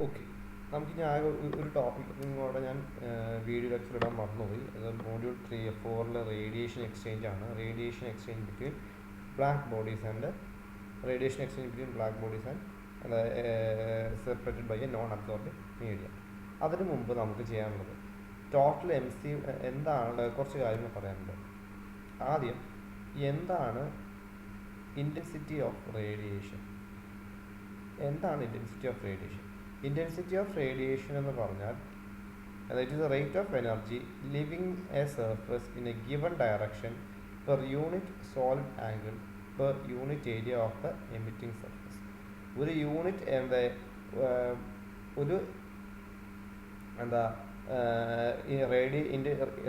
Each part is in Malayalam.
ഓക്കെ, നമുക്കിനി ആകെ ഒരു ടോപ്പിക്കും കൂടെ ഞാൻ വീഡിയോ ലെക്ചർ ഇടാൻ മറന്നുപോയി. അത് മോഡ്യൂൾ 3-4 റേഡിയേഷൻ എക്സ്ചേഞ്ച് ആണ്. Radiation exchange between black bodies and separated by a non absorbing media. അതിനു മുമ്പ് നമുക്ക് ചെയ്യാനുള്ളത് ടോട്ടൽ MC എന്താണ്, കുറച്ച് കാര്യങ്ങൾ പറയാനുണ്ട്. ആദ്യം, എന്താണ് ഇൻറ്റൻസിറ്റി ഓഫ് റേഡിയേഷൻ? എന്താണ് intensity of radiation? Intensity of radiation എന്ന് പറഞ്ഞാൽ it is the rate of energy leaving a surface in a given direction per unit solid angle per unit area of the emitting surface. ഒരു യൂണിറ്റ്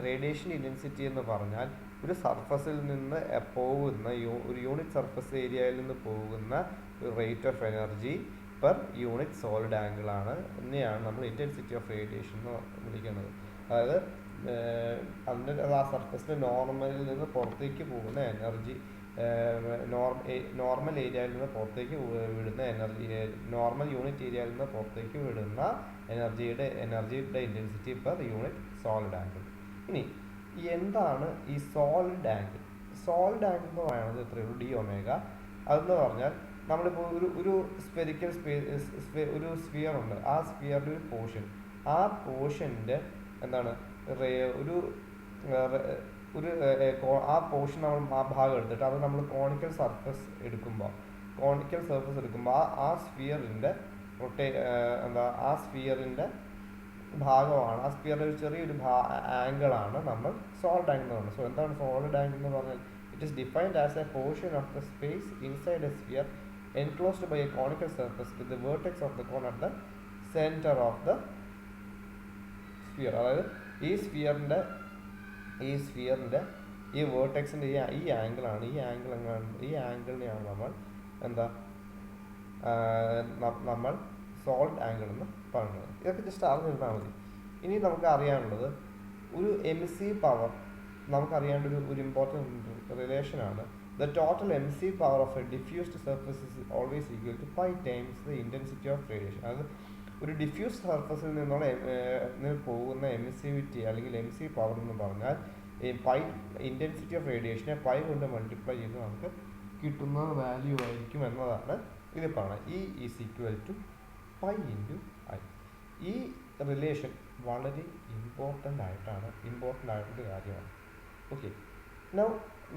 റേഡിയേഷൻ ഇൻറ്റൻസിറ്റി എന്ന് പറഞ്ഞാൽ ഒരു സർഫസിൽ നിന്ന് പോകുന്ന ഒരു യൂണിറ്റ് സർഫസ് ഏരിയയിൽ നിന്ന് പോകുന്ന ഒരു rate of energy per unit solid angle ആണ്. ഇതിനെയാണ് നമ്മൾ ഇൻറ്റൻസിറ്റി ഓഫ് റേഡിയേഷൻ എന്ന് വിളിക്കുന്നത്. അതായത് ആ സർഫസിൻ്റെ നോർമലിൽ നിന്ന് പുറത്തേക്ക് പോകുന്ന എനർജി, നോർമൽ ഏരിയയിൽ നിന്ന് പുറത്തേക്ക് വിടുന്ന എനർജി, നോർമൽ യൂണിറ്റ് ഏരിയയിൽ നിന്ന് പുറത്തേക്ക് വിടുന്ന എനർജിയുടെ intensity per unit solid angle. ഇനി എന്താണ് ഈ സോളിഡ് ആംഗിൾ? സോളിഡ് ആംഗിൾ എന്ന് പറയുന്നത് എത്രയുള്ളൂ? D omega. അതെന്ന് പറഞ്ഞാൽ നമ്മളിപ്പോൾ ഒരു സ്പെരിക്കൽ ഒരു സ്ഫിയർ ഉണ്ട്. ആ സ്ഫിയറിൻ്റെ ഒരു പോർഷൻ, ആ പോർഷൻ്റെ എന്താണ് ആ പോർഷൻ നമ്മൾ ആ ഭാഗം എടുത്തിട്ട് അത് നമ്മൾ കോണിക്കൽ സർഫസ് എടുക്കുമ്പോൾ ആ സ്ഫിയറിൻ്റെ ആ സ്ഫിയറിൻ്റെ ഭാഗമാണ്, ആ സ്ഫിയറിൻ്റെ ഒരു ചെറിയൊരു ആംഗിളാണ് നമ്മൾ സോളിഡ് ആംഗിൾ എന്ന് പറയുന്നത്. സോ എന്താണ് സോളിഡ് ആംഗിൾ എന്ന് പറഞ്ഞാൽ? It is defined as A portion of the space inside A sphere enclosed by a conical surface with the vertex of the cone at the center of the sphere. അതായത് ഈ സ്ഫിയറിൻ്റെ ഈ വേർട്ടെക്സിൻ്റെ ഈ ആംഗിളാണ്, ഈ ആംഗിളിനെയാണ് നമ്മൾ സോളിഡ് ആംഗിൾ എന്ന് പറയുന്നത്. ഇതൊക്കെ ജസ്റ്റ് അറിഞ്ഞിരുന്നാൽ മതി. ഇനി നമുക്ക് അറിയാനുള്ളത് ഒരു MC പവർ, നമുക്കറിയേണ്ട ഒരു important റിലേഷനാണ്. The total MC power of a diffused surface is always equal to pi times the intensity of radiation. അതായത് ഒരു ഡിഫ്യൂസ് സർഫസിൽ നിന്നുള്ള പോകുന്ന എമിസിവിറ്റി അല്ലെങ്കിൽ MC പവർ എന്ന് പറഞ്ഞാൽ ഇൻറ്റൻസിറ്റി ഓഫ് റേഡിയേഷനെ പൈ കൊണ്ട് മൾട്ടിപ്ലൈ ചെയ്ത് നമുക്ക് കിട്ടുന്ന വാല്യൂ ആയിരിക്കും എന്നതാണ് ഇത് പറയുന്നത്. E is equal to pi into I. ഈ റിലേഷൻ വളരെ ഇമ്പോർട്ടൻ്റ് ആയിട്ടൊരു കാര്യമാണ്. ഓക്കെ, നൗ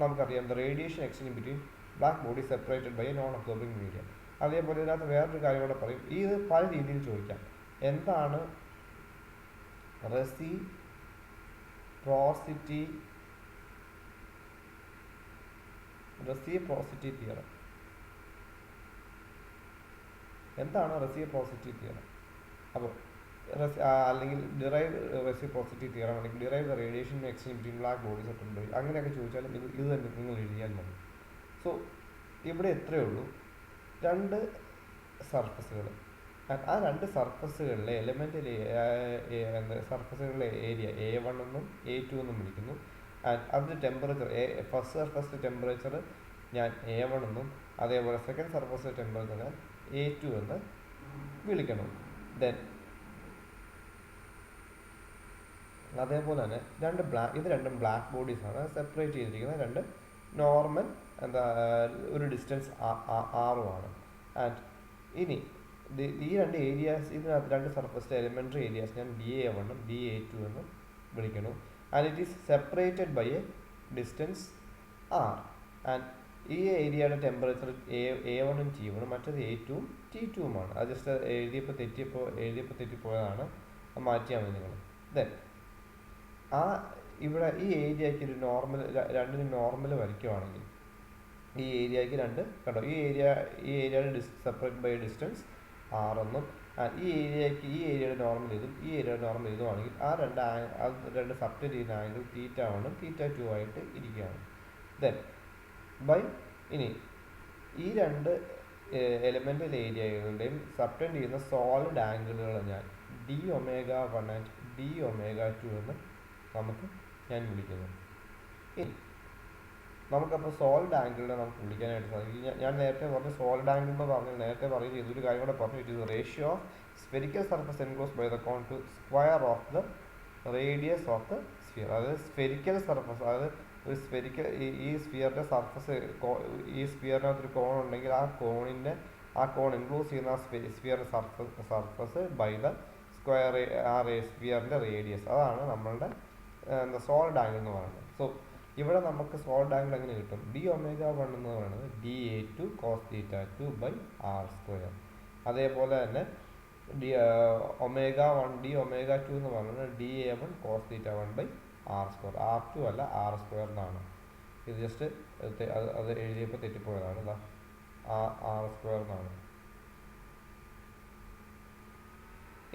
നമുക്കറിയാം the radiation exchange between black body separated by a non absorbing medium. അതേപോലെ ഇതിനകത്ത് വേറൊരു കാര്യം കൂടെ പറയും. ഇത് പല രീതിയിൽ ചോദിക്കാം. എന്താണ് റെസിപ്രോസിറ്റി തിയറം? എന്താണ് റെസിപ്രോസിറ്റി തിയറം? അപ്പോൾ അല്ലെങ്കിൽ ഡിറൈവ് റെസിപ്രോസിറ്റി തിയറം, അല്ലെങ്കിൽ derive the radiation exchange between black bodies separated. അങ്ങനെയൊക്കെ ചോദിച്ചാലും ഇത് തന്നെ നിങ്ങൾ എഴുതിയാൽ മതി. സോ ഇവിടെ എത്രയേ ഉള്ളൂ, രണ്ട് സർഫസുകൾ. ആ രണ്ട് സർഫസുകളിലെ എലമെൻ്റ് സർഫസുകളിലെ ഏരിയ A1 എന്നും A2 എന്നും വിളിക്കുന്നു. ആൻഡ് അതിൻ്റെ ടെമ്പറേച്ചർ, ഫസ്റ്റ് സർഫസിൻ്റെ ടെമ്പറേച്ചർ ഞാൻ A1 എന്നും അതേപോലെ സെക്കൻഡ് സർഫസിൻ്റെ ടെമ്പറേച്ചർ ഞാൻ A2 എന്ന് വിളിക്കണം. ദെൻ അതേപോലെ തന്നെ ഇത് രണ്ടും ബ്ലാക്ക് ബോഡീസാണ്. സെപ്പറേറ്റ് ചെയ്തിരിക്കുന്ന രണ്ട് നോർമൽ ഒരു ഡിസ്റ്റൻസ് R ആണ്. ആൻഡ് ഇനി ഈ രണ്ട് ഏരിയാസ്, ഇതിനകത്ത് രണ്ട് സർഫസിലെ എലിമെൻ്ററി ഏരിയാസ് ഞാൻ BA1 എന്നും BA2 എന്നും വിളിക്കുന്നു. And it is separated by a distance R. And ഈ ഏരിയയുടെ ടെമ്പറേച്ചർ A1 ഉം T1 ഉം, മറ്റേത് A2 ഉം T2 ഉമാണ്. അത് ജസ്റ്റ് എഴുതിയപ്പോൾ തെറ്റിപ്പോയതാണ്, മാറ്റിയാൽ മതി നിങ്ങൾ. ദെൻ ഇവിടെ ഈ ഏരിയയ്ക്ക് ഒരു രണ്ടിന് നോർമൽ വരയ്ക്കുവാണെങ്കിൽ ഈ ഏരിയയ്ക്ക് കണ്ടോ, ഈ ഏരിയയുടെ സെപ്പറേറ്റ് ബൈ ഡിസ്റ്റൻസ് R എന്നും, ഈ ഏരിയയുടെ നോർമൽ ഇതും ഈ ഏരിയയുടെ നോർമൽ ഇതുമാണെങ്കിൽ ആ രണ്ട് സബ്റ്റൻറ്റ് ചെയ്യുന്ന ആംഗിൾ θ1 θ2 ആയിട്ട് ഇരിക്കുകയാണ്. ദെൻ ഇനി ഈ രണ്ട് എലമെൻ്റൽ ഏരിയകളുടെയും സബ്റ്റൻറ്റ് ചെയ്യുന്ന സോളിഡ് ആംഗിളുകൾ ഞാൻ dω1 ആൻഡ് dω2 എന്ന് ഞാൻ വിളിക്കുന്നു. ഇനി നമുക്കപ്പോൾ സോളിഡ് ആംഗിളിനെ നമുക്ക് വിളിക്കാനായിട്ട് സാധിക്കും. ഞാൻ നേരത്തെ പറഞ്ഞ സോളിഡ് ആംഗിൾ എന്ന് പറഞ്ഞാൽ നേരത്തെ പറയുന്നത് ഇതൊരു കാര്യം കൂടെ പറഞ്ഞു. It is ratio of spherical surface enclose by the cone to square of the radius of the sphere. അതായത് സ്ഫെറിക്കൽ സർഫസ്, അതായത് ഒരു സ്ഫെറിക്കൽ ഈ സ്ഫിയറിൻ്റെ സർഫസ്, ഈ സ്ഫിയറിനകത്ത് ഒരു കോൺ ഉണ്ടെങ്കിൽ ആ കോൺ എൻക്ലോസ് ചെയ്യുന്ന ആ സ്ഫിയറിൻ്റെ സർഫസ് ബൈ ദ സ്ക്വയർ, ആ സ്ഫിയറിൻ്റെ റേഡിയസ്. അതാണ് നമ്മളുടെ സോളിഡ് ആംഗിൾ എന്ന് പറയുന്നത്. സോ ഇവിടെ നമുക്ക് സോളിഡ് ആംഗിൾ എങ്ങനെ കിട്ടും? ഡി ഒമേഗ 1 എന്ന് പറയുന്നത് dA2 cos θ2 by R square. അതേപോലെ തന്നെ ഒമേഗ 1 ഡി ഒമേഗ 2 എന്ന് പറയുന്നത് dA1 cos θ1 by R square. R2 അല്ല ആർ സ്ക്വയർ എന്നാണ്. ഇത് ജസ്റ്റ് അത് എഴുതിയപ്പോൾ തെറ്റിപ്പോയതാണ്. ഇതാ ആർ സ്ക്വയർ എന്നാണ്.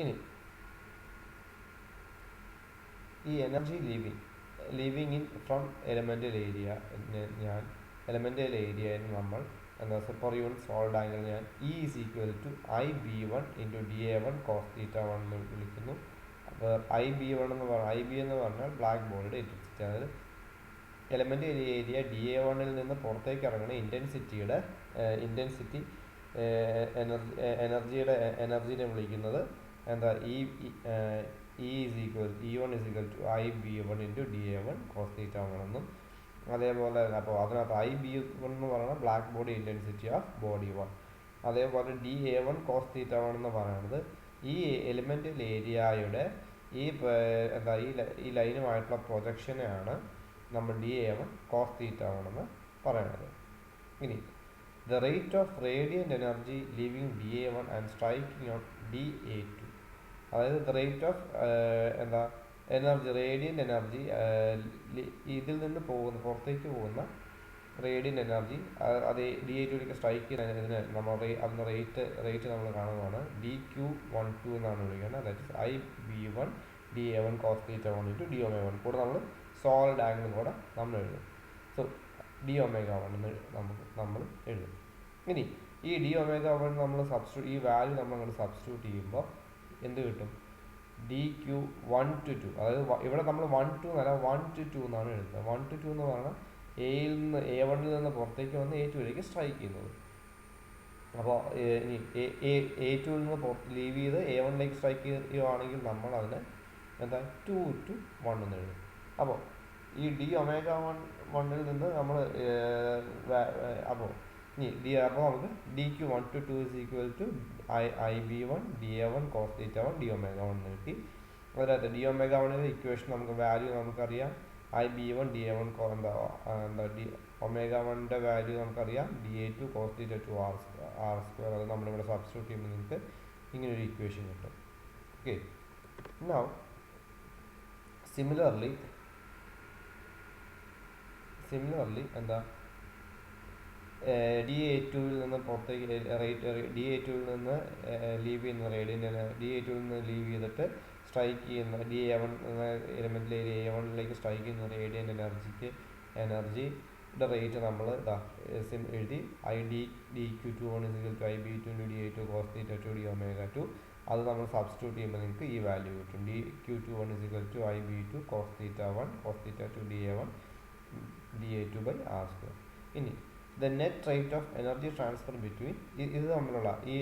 ഇനി ഈ energy leaving in from elemental area, ഞാൻ എലമെൻ്റൽ ഏരിയയിൽ നമ്മൾ എന്താ പെർ യൂണിറ്റ് സോളിഡ് ആംഗിൾ ഞാൻ E is equal to IB1 into dA1 cos θ1 എന്ന് വിളിക്കുന്നു. അപ്പോൾ IB1 എന്ന് പറഞ്ഞാൽ ബ്ലാക്ക് ബോഡിയുടെ ഇൻറ്റൻസിറ്റി. അതായത് എലമെൻ്റൽ ഏരിയ dA1ൽ നിന്ന് പുറത്തേക്ക് ഇറങ്ങുന്ന എനർജിനെ വിളിക്കുന്നത് എന്താ E1 is equal to IB1 into dA1 cos θ1 എന്നും. അതേപോലെ അപ്പോൾ അതിനകത്ത് IB1 എന്ന് പറയുന്നത് black body intensity of body 1. അതേപോലെ dA1 cos θ1 എന്ന് പറയുന്നത് ഈ എലിമെൻ്റൽ ഏരിയയുടെ ഈ ലൈനുമായിട്ടുള്ള പ്രൊജക്ഷനെയാണ് നമ്മൾ dA1 cos θ1 എന്ന് പറയുന്നത്. ഇനി the rate of radiant energy leaving dA1 and striking on dA2, അതായത് the rate of energy, radiant energy, ഇതിൽ നിന്ന് പുറത്തേക്ക് പോകുന്ന റേഡിയൻ്റ് എനർജി അത് dA2ലേക്ക് സ്ട്രൈക്ക് ചെയ്യുന്നതിന് നമ്മൾ അതിന് റേറ്റ് നമ്മൾ കാണുന്നതാണ് dQ12 എന്നാണ് വിളിക്കുന്നത്. അതായത് IB1 dA1 cos θ1 into dω1 കൂടെ നമ്മൾ സോളിഡ് ആംഗിളും കൂടെ നമ്മൾ എഴുതും. സോ dω1 എന്ന് നമ്മൾ എഴുതും. ഇനി ഈ dω1 നമ്മൾ ഈ വാല്യൂ നമ്മൾ അങ്ങോട്ട് സബ്സ്റ്റിറ്റ്യൂട്ട് ചെയ്യുമ്പോൾ എന്ത് കിട്ടും? dQ1 to 2, അതായത് ഇവിടെ നമ്മൾ 1 to എന്നല്ല 1 to 2 എന്നാണ് എഴുതുന്നത്. 1 to 2 എന്ന് പറഞ്ഞാൽ A1ൽ നിന്ന് പുറത്തേക്ക് വന്ന് A2ലേക്ക് സ്ട്രൈക്ക് ചെയ്യുന്നത്. അപ്പോൾ ഇനി A2ൽ നിന്ന് ലീവ് ചെയ്ത് A1ലേക്ക് സ്ട്രൈക്ക് ചെയ്യുകയാണെങ്കിൽ നമ്മൾ അതിനെ എന്താ 2 to 1 എന്ന് എഴുതും. അപ്പോൾ ഈ dω1ൽ നിന്ന് നമ്മൾ അപ്പോൾ നമുക്ക് dQ1 to 2 is equal to IB1 dA1 cos θ1 dω1 എന്ന് കിട്ടി. അതിനകത്ത് dω1ൻ്റെ ഇക്വേഷൻ നമുക്ക് വാല്യൂ നമുക്കറിയാം. IB1 dA1 ω1ൻ്റെ വാല്യൂ നമുക്കറിയാം dA2 cos θ2 ആർ സ്ക്വയർ. അത് നമ്മളിവിടെ സബ്സ്റ്റിറ്റ്യൂട്ട് ചെയ്യുമ്പോൾ നിങ്ങൾക്ക് ഇങ്ങനൊരു ഇക്വേഷൻ കിട്ടും. ഓക്കെ, നൗ സിമിലർലി എന്താ dA2ൽ നിന്ന് പുറത്തേക്ക് dA2ൽ നിന്ന് ലീവ് ചെയ്യുന്ന dA2ൽ നിന്ന് ലീവ് ചെയ്തിട്ട് സ്ട്രൈക്ക് ചെയ്യുന്ന dA1 എന്ന എലിമെൻ്റിൽ A1ലേക്ക് സ്ട്രൈക്ക് ചെയ്യുന്ന റേഡിയൻ്റ് എനർജിയുടെ റേറ്റ് നമ്മൾ എഴുതി dQ21 is equal to IB2 into dA2 cos θ2 dω2. അത് നമ്മൾ സബ്സ്റ്റിറ്റ്യൂട്ട് ചെയ്യുമ്പോൾ നിങ്ങൾക്ക് ഈ വാല്യൂ കിട്ടും. dQ21 is equal to IB2 cos θ1 cos θ2 dA2 by r square. ഇനി the net rate of energy transfer between ഇത് തമ്മിലുള്ള ഈ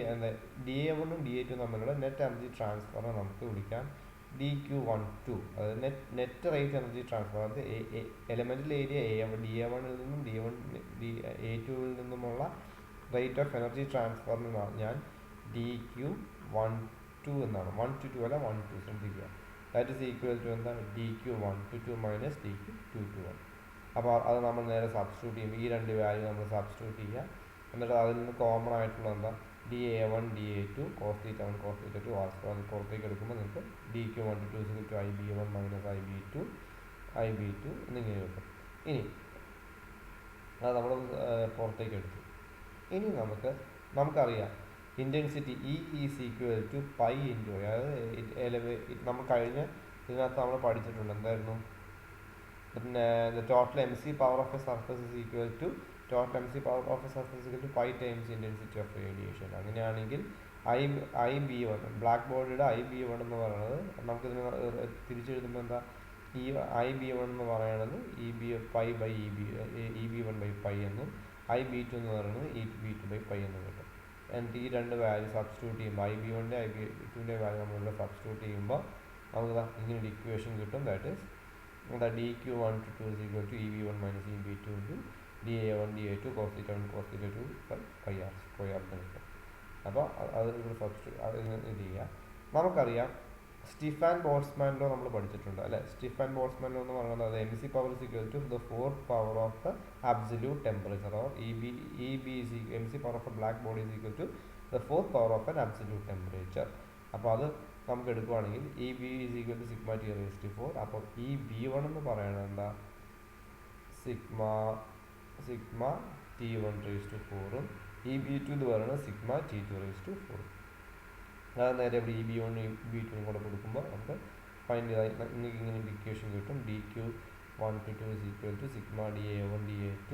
dA1ഉം dA2 തമ്മിലുള്ള നെറ്റ് എനർജി ട്രാൻസ്ഫറിനെ നമുക്ക് വിളിക്കാം dQ12. അതായത് നെറ്റ് റേറ്റ് എനർജി ട്രാൻസ്ഫർ, അത് എലമെൻ്റൽ ഏരിയ dA1ൽ നിന്നും A2ൽ നിന്നുമുള്ള റേറ്റ് ഓഫ് എനർജി ട്രാൻസ്ഫറിന് ഞാൻ dQ12 എന്നാണ്. 1 to 2 അല്ല 1 to 2 ശ്രദ്ധിക്കുക. ദാറ്റ് ഈസ് ഈക്വൽ ടു എന്താ dQ1 to 2 minus dQ2 to 1. അപ്പോൾ അത് നമ്മൾ നേരെ സബ്സ്റ്റിറ്റ്യൂട്ട് ചെയ്യുമ്പോൾ ഈ രണ്ട് വാല്യൂ നമ്മൾ സബ്സ്റ്റിറ്റ്യൂട്ട് ചെയ്യുക. എന്നിട്ട് അതിൽ നിന്ന് കോമൺ ആയിട്ടുള്ള എന്താ dA1 dA2 cos θ1 cos θ2 R square പുറത്തേക്ക് എടുക്കുമ്പോൾ നിങ്ങൾക്ക് dQ1 to 2 is equal to IB1 minus IB2 എന്നിങ്ങനെ കിട്ടും. ഇനി അത് നമ്മൾ പുറത്തേക്ക് എടുത്തു. ഇനി നമുക്കറിയാം intensity E is equal to pi into, അതായത് നമ്മൾ കഴിഞ്ഞ ഇതിനകത്ത് നമ്മൾ പഠിച്ചിട്ടുണ്ട് എന്തായിരുന്നു, the total MC power of a surface is equal to pi times intensity of radiation. അങ്ങനെയാണെങ്കിൽ IB1 ബ്ലാക്ക് ബോഡിയുടെ IB1 എന്ന് പറയുന്നത് നമുക്കിതിന് തിരിച്ചെഴുതുമ്പോൾ എന്താ ഈ IB1 എന്ന് പറയുന്നത് EB1 by pi എന്നും IB2 എന്ന് പറയുന്നത് EB2 by pi എന്നും കിട്ടും. എന്നിട്ട് ഈ രണ്ട് വാല്യൂ സബ്സ്റ്റിറ്റ്യൂട്ട് ചെയ്യുമ്പോൾ IB1 IB2 വാല്യൂ നമ്മളിവിടെ സബ്സ്റ്റിറ്റ്യൂട്ട് ചെയ്യുമ്പോൾ നമുക്ക് ഇങ്ങനെ ഒരു ഇക്വേഷൻ കിട്ടും. ദാറ്റ് ഈസ് എന്താ dq1 to 2 is equal to EB1 minus EB2 into dA1 dA2 cos theta 1 cos theta 2 by pi r square എന്ന് കിട്ടും. അപ്പോൾ അത് ഇവിടെ സബ്സ്റ്റിറ്റ്യൂട്ട് അത് ഇത് ചെയ്യുക. നമുക്കറിയാം സ്റ്റീഫൻ ബോൾട്ട്സ്മാൻ ലോ നമ്മൾ പഠിച്ചിട്ടുണ്ട് അല്ലേ. സ്റ്റീഫൻ ബോൾട്ട്സ്മാൻ ലോ എന്ന് പറയുന്നത് MC power is equal to the fourth power of the absolute temperature, or EB is MC power of a black body is equal to the fourth power of an absolute temperature. അപ്പോൾ അത് നമുക്ക് എടുക്കുകയാണെങ്കിൽ EB is equal to sigma T raised to 4. അപ്പോൾ ഈ B1 എന്ന് പറയുന്നത് എന്താ, sigma T1 raised to 4ഉം EB2 എന്ന് പറയുന്നത് സിഗ്മ T2 raised to 4. അത് നേരെ ഇവിടെ EB1 EB2 കൂടെ കൊടുക്കുമ്പോൾ നമുക്ക് ഫൈൻഡ് ചെയ്താൽ നിങ്ങൾക്ക് ഇങ്ങനെ ഇക്വേഷൻ കിട്ടും. dq1 to 2 is equal to sigma dA1 dA2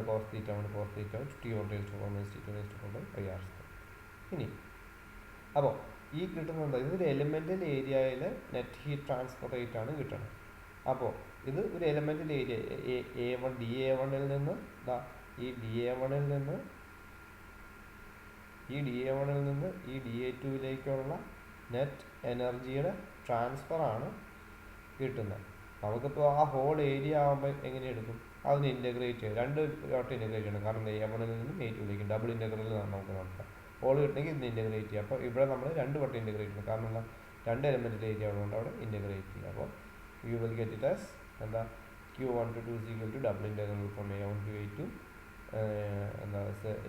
cos theta 1 cos theta 2 T1 raised to 4 minus T2 raised to 4 by pi r square. ഇനി അപ്പോൾ ഈ കിട്ടുന്നത് ഇതൊരു എലിമെൻ്റൽ ഏരിയയിൽ നെറ്റ് ഹീറ്റ് ട്രാൻസ്ഫർ റേറ്റ് ആണ് കിട്ടുന്നത്. അപ്പോൾ ഇത് ഒരു എലിമെൻ്റൽ ഏരിയ A1 dA1ൽ നിന്ന് ഈ DA1ൽ നിന്ന് ഈ dA2ലേക്കുള്ള നെറ്റ് എനർജിയുടെ ട്രാൻസ്ഫർ ആണ് കിട്ടുന്നത്. നമുക്കിപ്പോൾ ആ ഹോൾ ഏരിയ ആകുമ്പോൾ എങ്ങനെ എടുക്കും, അതിന് ഇൻ്റഗ്രേറ്റ് ചെയ്യും. രണ്ട് വട്ടം ഇൻ്റഗ്രേറ്റ് ചെയ്യണം. കാരണം A1ൽ നിന്നും A2ലേക്ക് ഡബിൾ ഇൻ്റഗ്രൽ നമുക്ക് നടത്താം. ഹോൾ കിട്ടണമെങ്കിൽ ഇതിന് ഇൻ്റഗ്രേറ്റ് ചെയ്യുക. അപ്പോൾ ഇവിടെ നമ്മൾ രണ്ട് വട്ടം ഇൻ്റഗ്രേറ്റ് ചെയ്യണം. കാരണം എന്താ, രണ്ട് എലിമെൻ്റ് ഏരിയ ഉള്ളതുകൊണ്ട് അവിടെ ഇൻ്റഗ്രേറ്റ് ചെയ്യുക. അപ്പോൾ you will get it as എന്താ Q1 to 2 is equal to double integral from A1 to A2 എന്താ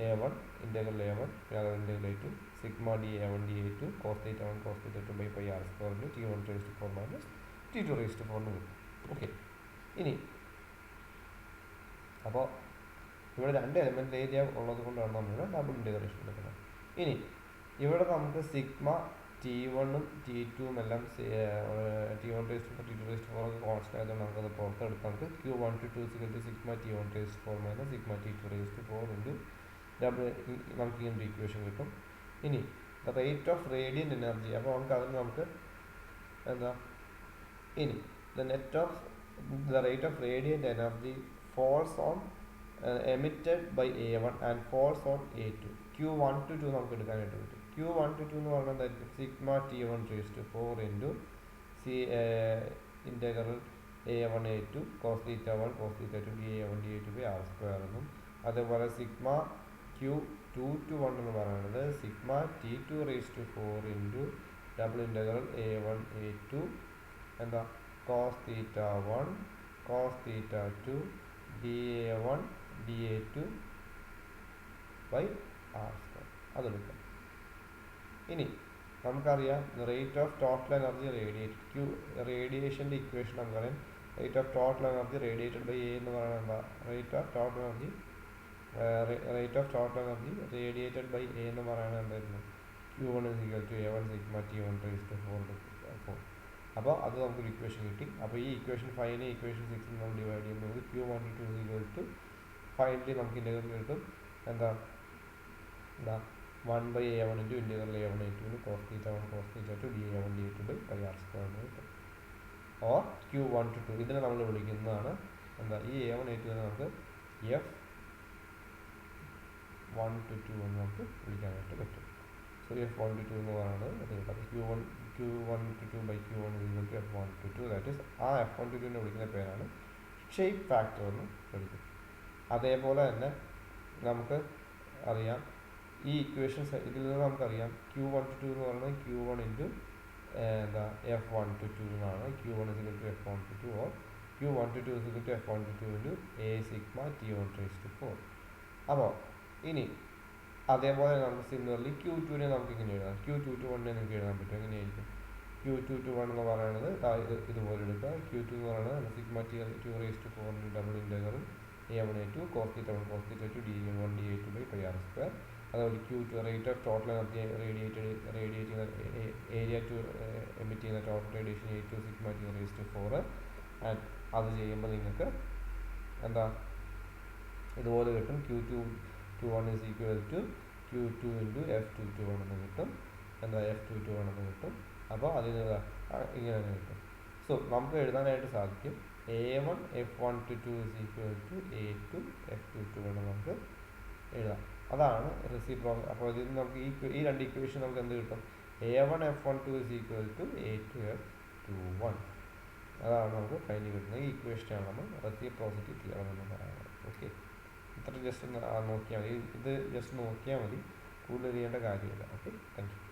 A1 integral A1 integral A2 sigma dA1 dA2 cos theta 1 cos theta 2 by pi r square into T1 raised to 4 minus T2 raised to 4 എന്ന് കിട്ടും. ഓക്കെ, ഇനി അപ്പോൾ ഇവിടെ രണ്ട് എലിമെൻ്റ് ഏരിയ ഉള്ളത് കൊണ്ടാണ് നമ്മൾ ഡബിൾ ഇൻ്റഗ്രേഷൻ എടുക്കുന്നത്. ഇനി ഇവിടെ നമുക്ക് സിഗ്മ T1ഉം T2ഉം എല്ലാം T1 raised to 4 T2 raised to 4 ഒക്കെ കോൺസ്റ്റൻ്റ് ആയതുകൊണ്ട് നമുക്കത് പുറത്തെടുക്കാം. നമുക്ക് Q1 to 2 is equal to sigma T1 raised to 4 minus sigma T2 raised to 4 into double നമുക്ക് ഇങ്ങനെ ഒരു ഇക്വേഷൻ കിട്ടും. ഇനി the rate of radiant energy, അപ്പോൾ നമുക്ക് എന്താ ഇനി the rate of radiant energy falls on emitted by A1 and falls on A2. Q1 to 2 നമുക്ക് എടുക്കാനായിട്ട് പറ്റും. Q1 to 2 എന്ന് പറയുന്നത് sigma T1 raised to 4 into integral A1 A2 cos theta 1 cos theta 2 dA1 dA2 by r square എന്നും, അതേപോലെ സിഗ്മ Q2 to 1 എന്ന് പറയുന്നത് sigma T2 raised to 4 into double integral A1 A2 എന്താ cos theta 1 cos theta 2 dA1 dA2 by r square അതെടുക്കാം. ഇനി നമുക്കറിയാം റേറ്റ് ഓഫ് ടോട്ടൽ എനർജി റേഡിയേഷൻ്റെ ഇക്വേഷൻ നമുക്കറിയാം. Rate of total energy radiated by A എന്ന് പറയുന്നത് എന്താ, rate of total energy radiated by A എന്ന് പറയുന്നത് എന്തായിരുന്നു, Q1 is equal to A1 sigma T1 raised to 4. അപ്പോൾ അത് നമുക്കൊരു ഇക്വേഷൻ കിട്ടി. അപ്പോൾ ഈ ഇക്വേഷൻ 5നെ ഇക്വേഷൻ 6 നമ്മൾ ഡിവൈഡ് ചെയ്യുമ്പോൾ Q1 to 2 is equal to finally നമുക്ക് ഇൻ്റഗ്രൽ കിട്ടും എന്താ 1 by A1 into integral A1 A2 cos theta 1 cos theta 2 dA1 dA2 by pi r square എന്ന് കിട്ടും. ഓർ Q1 to 2 ഇതിനെ നമ്മൾ വിളിക്കുന്നതാണ് എന്താ, ഈ A1 A2 നമുക്ക് F1 to 2 എന്ന് നമുക്ക് വിളിക്കാനായിട്ട് പറ്റും. സോ F1 to 2 എന്ന് പറയുന്നത് അത് കിട്ടും. Q1 to 2 by Q1 is equal to F1 to 2. That is ആ F1 to 2നെ വിളിക്കുന്ന പേരാണ് ഷേപ്പ് ഫാക്ടർ എന്ന് വിളിക്കും. അതേപോലെ തന്നെ നമുക്ക് അറിയാം ഈ ഇക്വേഷൻസ് ഇതിൽ നിന്ന് നമുക്കറിയാം Q1 to 2 എന്ന് പറയുന്നത് Q1 into എന്താ F1 to 2 എന്നാണ്. Q1 is equal to F1 to 2 or Q1 to 2 is equal to F1 to 2 into A sigma T1 raised to 4. അപ്പോൾ ഇനി അതേപോലെ നമുക്ക് സിമിലർലി Q2നെ നമുക്ക് ഇങ്ങനെ എഴുതാം. Q2 to 1നെ നമുക്ക് എഴുതാൻ പറ്റും. എങ്ങനെയായിരിക്കും Q2 to 1 എന്ന് പറയുന്നത് ഇതുപോലെ എടുക്കുക. Q2 എന്ന് പറയുന്നത് sigma T2 raised to 4 double integral A1 A2 cos theta 1 cos theta 2 dA1 dA2 by pi r square. അതുപോലെ Q2 rate of total energy radiate ചെയ്യുന്ന ഏരിയ ടു എമിറ്റ് ചെയ്യുന്ന total radiation A2 sigma T raised to 4. And അത് ചെയ്യുമ്പോൾ നിങ്ങൾക്ക് എന്താ ഇതുപോലെ കിട്ടും. Q2 to 1 is equal to Q2 into F2 to 1 എന്ന് കിട്ടും. എന്താ F2 to 1 എന്ന് കിട്ടും. അപ്പോൾ അതിന് ഇങ്ങനെ തന്നെ കിട്ടും. സോ നമുക്ക് എഴുതാനായിട്ട് സാധിക്കും A1 F1 to 2 is equal to A2 F2 to 1 നമുക്ക് എഴുതാം. അതാണ് റെസിപ്രോക്കൽ. അപ്പോൾ ഇതിൽ നിന്ന് നമുക്ക് ഈ രണ്ട് ഇക്വേഷൻ നമുക്ക് എന്ത് കിട്ടും? A1F12 is equal to A2F21. അതാണ് നമുക്ക് ഫൈനലി കിട്ടുന്നത്. ഈ ഇക്വേഷനാണ് നമ്മൾ റെസിപ്രോസിറ്റി തിയറം എന്ന് പറയുന്നത്. ഓക്കെ, ഇത്ര ജസ്റ്റ് ഒന്ന് നോക്കിയാൽ മതി. ഇത് ജസ്റ്റ് നോക്കിയാൽ മതി, കൂടുതൽ ചെയ്യേണ്ട കാര്യമില്ല. Okay, thank you.